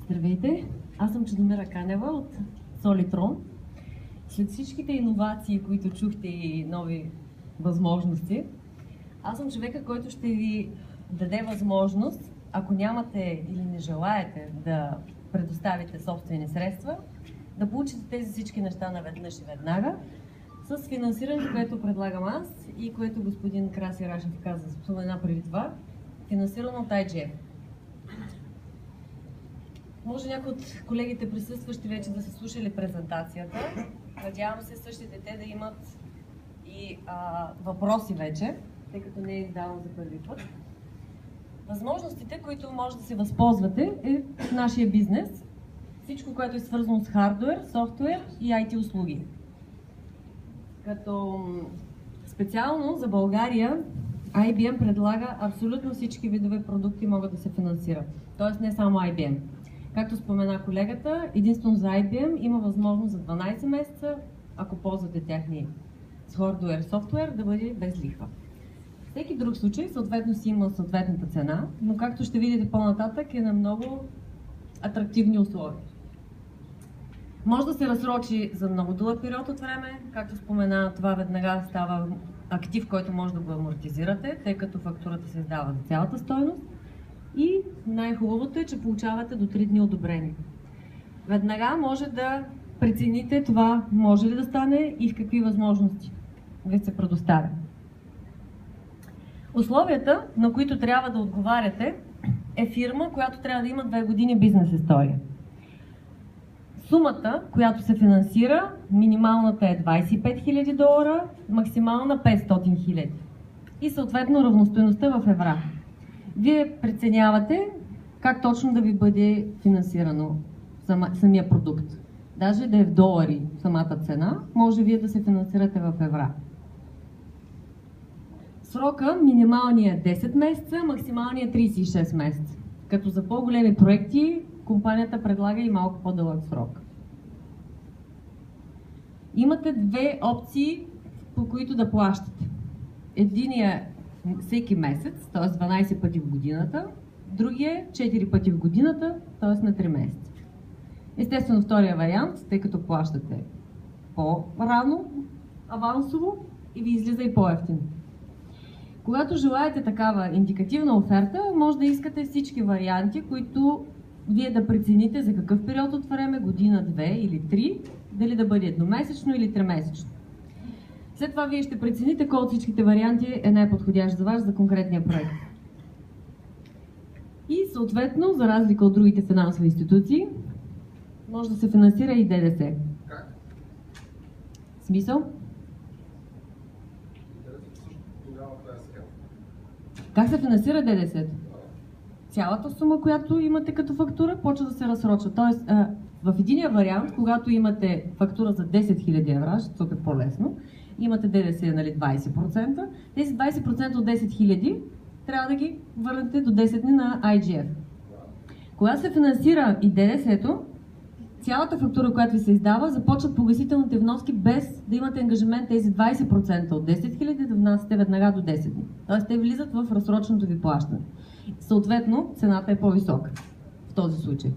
Здравейте, аз съм Чудомира Канева от Solitron. След всичките иновации, които чухте и нови възможности, аз съм човека, който ще ви даде възможност, ако нямате или не желаете да предоставите собствени средства, да получите тези всички неща наведнъж и веднага, с финансирането, което предлагам аз и което господин Краси Рашев спомена преди това, финансирано от IGF. Може някои от колегите присъстващи вече да са слушали презентацията. Надявам се същите те да имат и въпроси вече, тъй като не е издавам за първи път. Възможностите, които може да се възползвате, е в нашия бизнес. Всичко, което е свързано с хардуер, софтуер и IT услуги. Като специално за България IBM предлага абсолютно всички видове продукти могат да се финансират. Тоест не само IBM. Както спомена колегата, единствено за IBM има възможност за 12 месеца, ако ползвате тяхни хардуер, софтуер, да бъде без лихва. Всеки друг случай съответно си има съответната цена, но както ще видите по-нататък е на много атрактивни условия. Може да се разсрочи за много дълъг период от време, както спомена, това веднага става актив, който може да го амортизирате, тъй като фактурата се издава за цялата стойност. И най-хубавото е, че получавате до 3 дни одобрение. Веднага може да прецените това може ли да стане и в какви възможности ви се предоставя. Условията, на които трябва да отговаряте, е фирма, която трябва да има 2 години бизнес история. Сумата, която се финансира, минималната е $25,000, максимална $500,000 и съответно равностойността в евра. Вие преценявате как точно да ви бъде финансирано самия продукт. Даже да е в долари самата цена, може вие да се финансирате в евра. Срока минималният е 10 месеца, максималният е 36 месеца. Като за по-големи проекти компанията предлага и малко по-дълъг срок. Имате 2 опции, по които да плащате. Единият всеки месец, т.е. 12 пъти в годината, другия 4 пъти в годината, т.е. на 3 месеца. Естествено, втория вариант, тъй като плащате по-рано, авансово и ви излиза и по-евтино. Когато желаете такава индикативна оферта, може да искате всички варианти, които вие да прецените за какъв период от време, година, 2 или 3, дали да бъде едномесечно или 3-месечно. След това вие ще прецените кой от всичките варианти е най-подходящ за вас за конкретния проект. И съответно, за разлика от другите финансови институции, може да се финансира и ДДС. Как? Смисъл? Как се финансира ДДС? Цялата сума, която имате като фактура, почва да се разсрочва. Тоест, в единия вариант, когато имате фактура за 10 000 евро, защото е по-лесно, имате ДДС, нали, 20%, тези 20% от 10 000 трябва да ги върнете до 10 дни на IGF. Когато се финансира и ДДС-то, цялата фактура, която ви се издава, започват погасителните вноски без да имате ангажимент тези 20% от 10 000 да внасяте веднага до 10 дни. Тоест те влизат в разсроченото ви плащане. Съответно, цената е по-висока в този случай.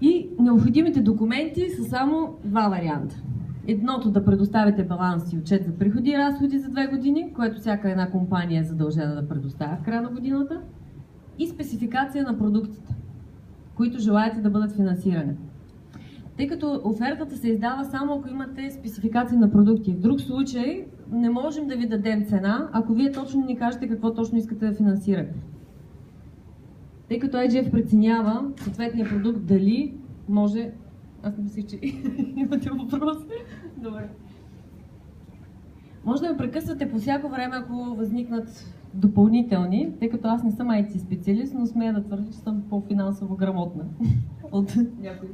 И необходимите документи са само 2 варианта. Едното да предоставите баланс и отчет за приходи и разходи за 2 години, което всяка една компания е задължена да предоставя в края на годината, и спецификация на продуктите, които желаете да бъдат финансирани. Тъй като офертата се издава само ако имате спецификация на продукти. В друг случай не можем да ви дадем цена, ако вие точно ни кажете какво точно искате да финансирате. Тъй като IGF преценява съответния продукт дали може... Аз не мисля, че имате въпрос. Добре. Може да ме прекъсвате по всяко време, ако възникнат допълнителни, тъй като аз не съм IT специалист, но смея да твърдя, че съм по-финансово грамотна от някой.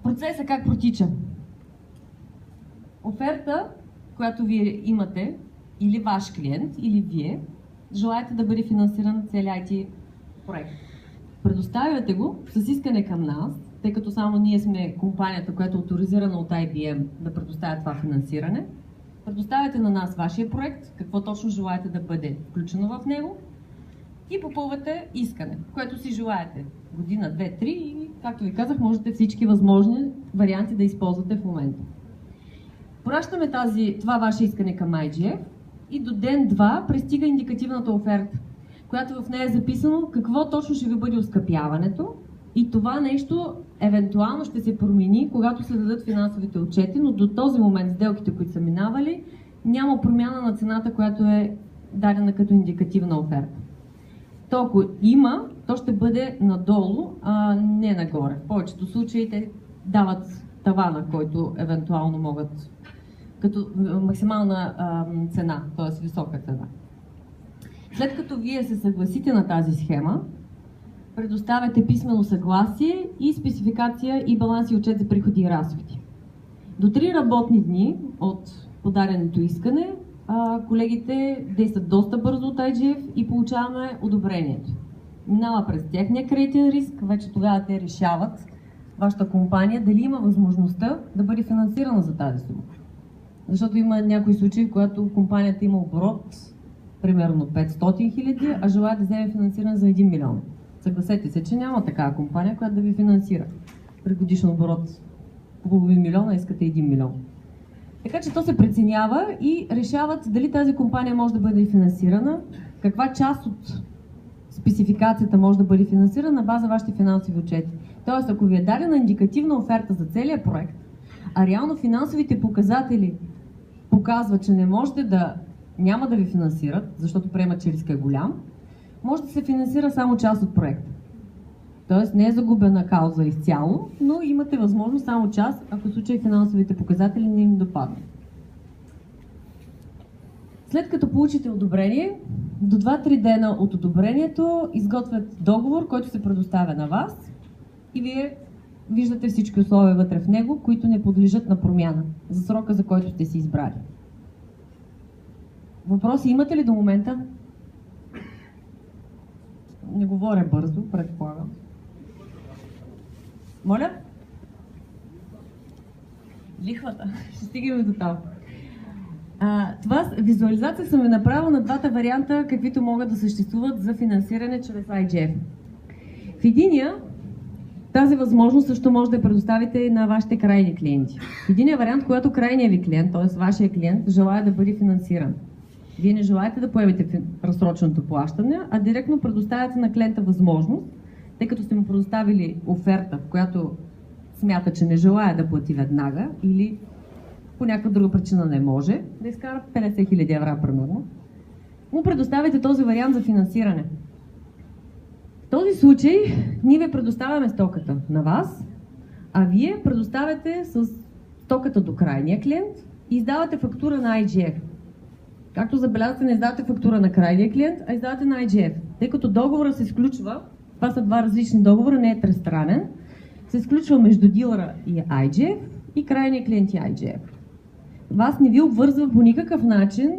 Процесът как протича? Оферта, която вие имате, или ваш клиент, или вие, желаете да бъде финансиран целият IT проект. Предоставяте го с искане към нас, тъй като само ние сме компанията, която е авторизирана от IBM да предоставя това финансиране. Предоставяте на нас вашия проект, какво точно желаете да бъде включено в него и попълвате искане, което си желаете. Година, 2, 3 и, както ви казах, можете всички възможни варианти да използвате в момента. Пращаме това ваше искане към IGF и до ден-2 пристига индикативната оферта, която в нея е записано какво точно ще ви бъде оскъпяването и това нещо евентуално ще се промени, когато се дадат финансовите отчети, но до този момент сделките, които са минавали, няма промяна на цената, която е дадена като индикативна оферта. То ако има, то ще бъде надолу, а не нагоре. В повечето случаи те дават тавана, който евентуално могат като максимална цена, т.е. висока цена. След като вие се съгласите на тази схема, предоставяте писмено съгласие и спецификация и баланс и отчет за приходи и разходи. До 3 работни дни от подаденото искане колегите действат доста бързо от IGF и получаваме одобрението. Минава през техния кредитен риск, вече тогава те решават вашата компания дали има възможността да бъде финансирана за тази сума. Защото има някои случаи, в които компанията има оборот примерно 500 000, а желая да вземе финансиране за 1 милион. Съгласете се, че няма такава компания, която да ви финансира. При годишен оборот половин милиона искате 1 милион. Така че то се преценява и решават дали тази компания може да бъде финансирана, каква част от спецификацията може да бъде финансирана на база вашите финансови отчети. Тоест, ако ви е дадена индикативна оферта за целия проект, а реално финансовите показатели показват, че не можете няма да ви финансират, защото приемат, че риска е голям, може да се финансира само част от проекта. Тоест не е загубена кауза изцяло, но имате възможност само част, ако в случай финансовите показатели не им допаднат. След като получите одобрение, до 2-3 дена от одобрението изготвят договор, който се предоставя на вас и вие виждате всички условия вътре в него, които не подлежат на промяна за срока, за който сте си избрали. Въпроси имате ли до момента? Не говоря бързо, предполагам. Моля? Лихвата. Ще стигнем до там. Това визуализация съм ви направила на двата варианта, каквито могат да съществуват за финансиране чрез IGF. В единия тази възможност също може да предоставите и на вашите крайни клиенти. В единия вариант, когато крайният ви клиент, т.е. вашия клиент, желая да бъде финансиран. Вие не желаете да поемете разсроченото плащане, а директно предоставяте на клиента възможност, тъй като сте му предоставили оферта, в която смята, че не желая да плати веднага или по някаква друга причина не може, да изкара 50 000 евро примерно, му предоставяте този вариант за финансиране. В този случай ние ви предоставяме стоката на вас, а вие предоставяте с стоката до крайния клиент и издавате фактура на IGF. Както забелязвате, не издавате фактура на крайния клиент, а издавате на IGF. Тъй като договора се изключва, това са два различни договора, не е тристранен, се изключва между дилъра и IGF и крайния клиент и IGF. Вас не ви обвързва по никакъв начин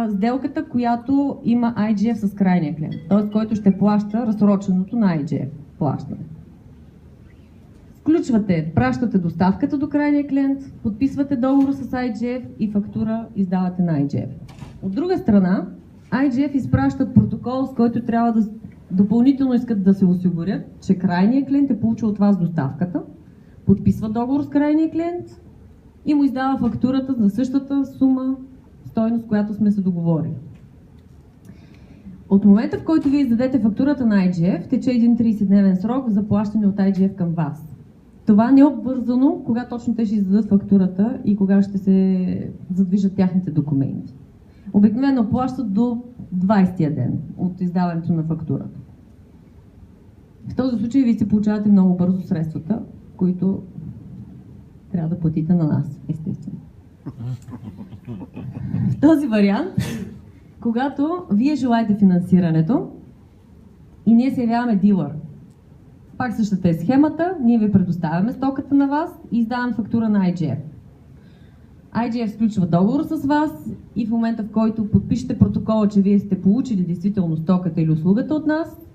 сделката, която има IGF с крайния клиент, т.е. който ще плаща разсроченото на IGF плащане. Пращате доставката до крайния клиент, подписвате договор с IGF и фактура издавате на IGF. От друга страна, IGF изпращат протокол, с който трябва да допълнително искат да се осигурят, че крайният клиент е получил от вас доставката, подписва договор с крайния клиент и му издава фактурата за същата сума, стойност, която сме се договорили. От момента, в който вие издадете фактурата на IGF, тече един 30-дневен срок за плащане от IGF към вас. Това не е обвързано кога точно те ще издадат фактурата и кога ще се задвижат тяхните документи. Обикновено плащат до 20-я ден от издаването на фактурата. В този случай вие се получавате много бързо средствата, които трябва да платите на нас, естествено. В този вариант, когато вие желаете финансирането и ние се явяваме дилър, пак същата е схемата, ние ви предоставяме стоката на вас и издаваме фактура на IGF. IGF сключва договор с вас и в момента, в който подпишете протокола, че вие сте получили действително стоката или услугата от нас,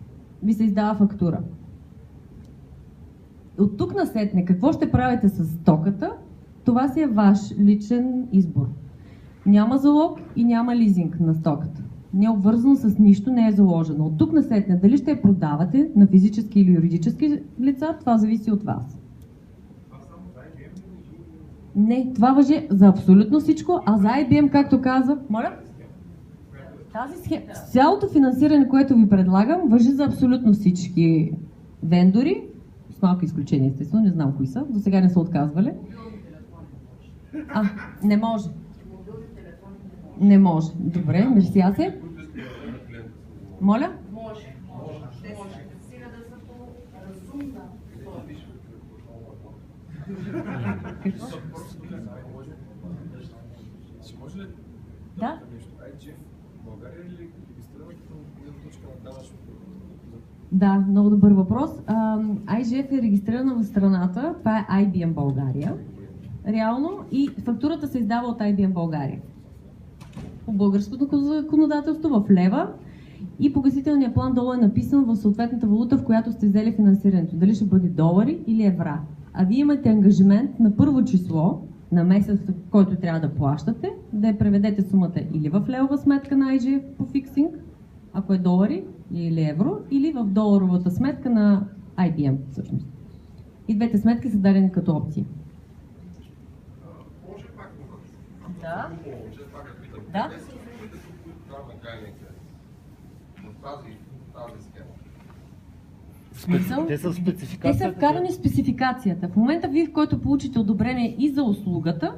ви се издава фактура. От тук насетне, какво ще правите с стоката, това си е ваш личен избор. Няма залог и няма лизинг на стоката. не е обвързано с нищо, не е заложено. От тук насетне, дали ще я продавате на физически или юридически лица, това зависи от вас. Не, това важи за абсолютно всичко, а за IBM, както казах, моля? Тази схема, цялото финансиране, което ви предлагам, важи за абсолютно всички вендори, с малко изключение, естествено, не знам кои са, до сега не са отказвали. Не може. Не може. Добре, мерси се. Моля? Може. Стига да са по-разумна. Какво? Може ли да нещо? IGF в България или регистрирана като точка на данъчно? Да, много добър въпрос. IGF е регистрирана в страната, това е IBM България, реално, и фактурата се издава от IBM България. По българското законодателство в лева и погасителният план долу е написан в съответната валута, в която сте взели финансирането. Дали ще бъде долари или евра. А вие имате ангажимент на първо число на месец, който трябва да плащате, да я преведете сумата или в левова сметка на IGF по фиксинг, ако е долари или евро, или в доларовата сметка на IBM всъщност. И двете сметки са дадени като опции. Може пак да. Да. Те са в спецификацията. Те са вкарани в спецификацията. В момента вие, в който получите одобрение и за услугата,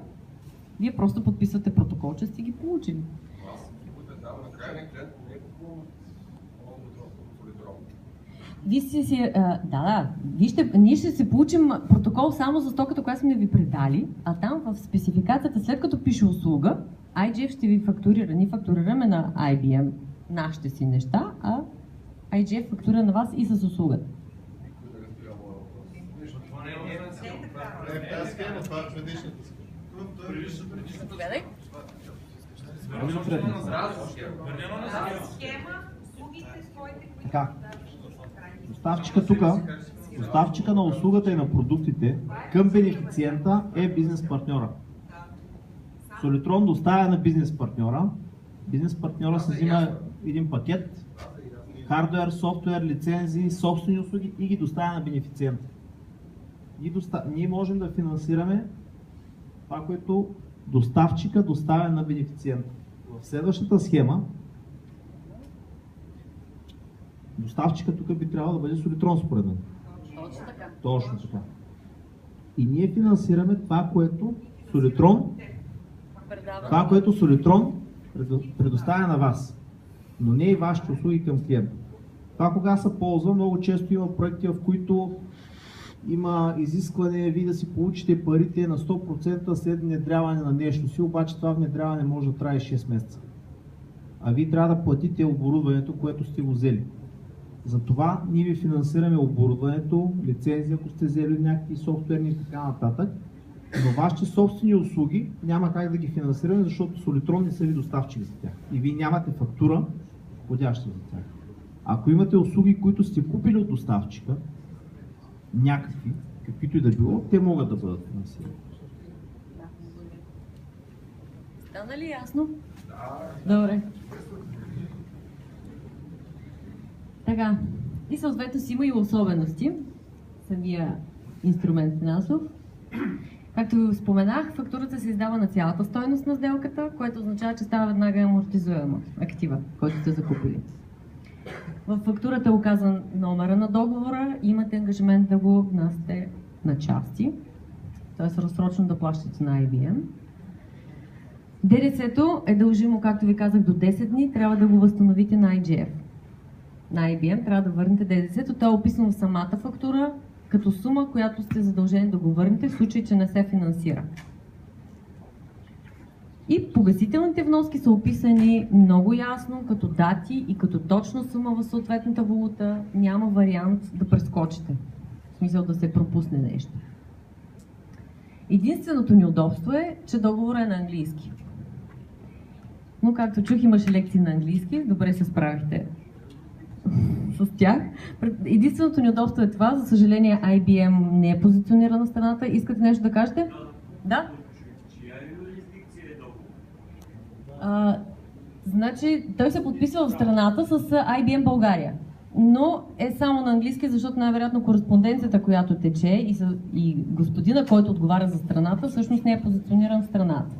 вие просто подписвате протокол, че сте ги получили. Ние ще се получим протокол само за стоката, която сме ви предали, а там в спецификацията, след като пише услуга, IGF ще ви фактурира. Ние фактурираме на IBM нашите си неща, а IGF фактурира на вас и с услугата. Доставчика на услугата и на продуктите към бенефициента е бизнес партньора. Солитрон доставя на бизнес партньора. Бизнес партньора се взима един пакет, хардуер, софтуер, лицензии, собствени услуги и ги доставя на бенефициента. Ние можем да финансираме това, което доставчика доставя на бенефициента. В следващата схема доставчика тук би трябвало да бъде Солитрон според мен. Точно така. И ние финансираме това, което Солитрон предоставя на вас, но не и вашите услуги към клиента. Това кога се ползва, много често има проекти, в които има изискване ви да си получите парите на 100% след внедряване на нещо си, обаче това внедряване може да трае 6 месеца. А вие трябва да платите оборудването, което сте го взели. Затова ние ви финансираме оборудването, лицензия, ако сте взели някакви софтуерни и така нататък, но вашите собствени услуги няма как да ги финансираме, защото Солитрон не са ви доставчик за тях. И вие нямате фактура, подходяща за тях. Ако имате услуги, които сте купили от доставчика, някакви, каквито и да било, те могат да бъдат финансирани. Стана ли ясно? Добре. Така, и съответно си има и особености, самия инструмент финансов. Както ви споменах, фактурата се издава на цялата стойност на сделката, което означава, че става веднага амортизуема актива, който сте закупили. В фактурата е указан номера на договора и имате ангажимент да го внасяте на части, т.е. разсрочно да плащате на IBM. ДДС-то е дължимо, както ви казах, до 10 дни, трябва да го възстановите на IGF. На IBM трябва да върнете ДДС-то, то е описано в самата фактура като сума, която сте задължени да го върнете в случай, че не се финансира. И погасителните вноски са описани много ясно, като дати и като точна сума в съответната валута. Няма вариант да прескочите, в смисъл да се пропусне нещо. Единственото неудобство е, че договорът е на английски. Но както чух, имаше лекции на английски, добре се справихте с тях. Единственото неудобство е това, за съжаление IBM не е позиционирана в страната. Искате нещо да кажете? Да? Значи, той се подписва в страната с IBM България, но е само на английски, защото най-вероятно кореспонденцията, която тече и господина, който отговаря за страната, всъщност не е позициониран в страната.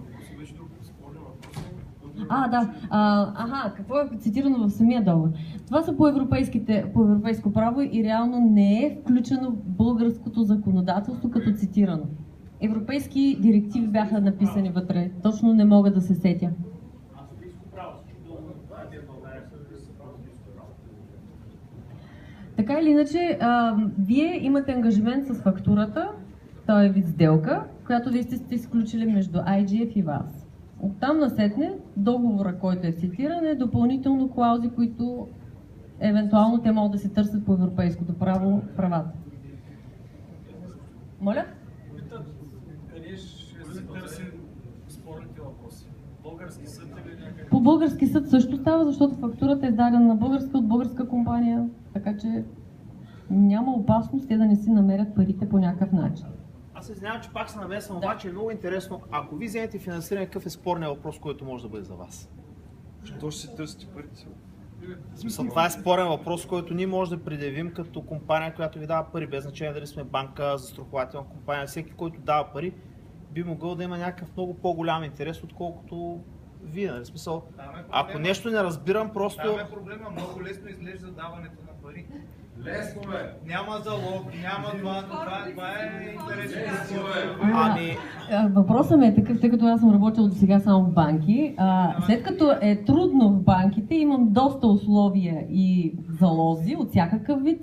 Какво е цитирано в самия договор? Това са по европейско право и реално не е включено в българското законодателство като цитирано. Европейски директиви бяха написани вътре, точно не мога да се сетя. Така или иначе, вие имате ангажимент с фактурата, той е вид сделка, която вие сте изключили между IGF и вас. Оттам насетне договора, който е цитиран, е допълнително клаузи, които евентуално те могат да се търсят по европейското право правата. Моля? Къде ще се търси спорните въпроси? Български съд или някъде? По български съд също става, защото фактурата е издадена на българска от българска компания, така че няма опасност те да не си намерят парите по някакъв начин. Аз се извинявам, че пак се намесвам, обаче е много интересно. Ако ви вземете финансиране, какъв е спорният въпрос, който може да бъде за вас? Що ще си търсите парите? В смисъл, това е спорен въпрос, който ние може да предявим като компания, която ви дава пари, без значение дали сме банка, застрахователна компания. Всеки, който дава пари, би могъл да има някакъв много по-голям интерес, отколкото вие. Нали? В смисъл, ако нещо не разбирам, просто... Там е проблема, много лесно изглежда даването на пари. Лесно бе! Няма залог, няма това е интересно. Въпросът ми е такъв, тъй като аз съм работила до сега само в банки. След като е трудно в банките, имам доста условия и залози от всякакъв вид.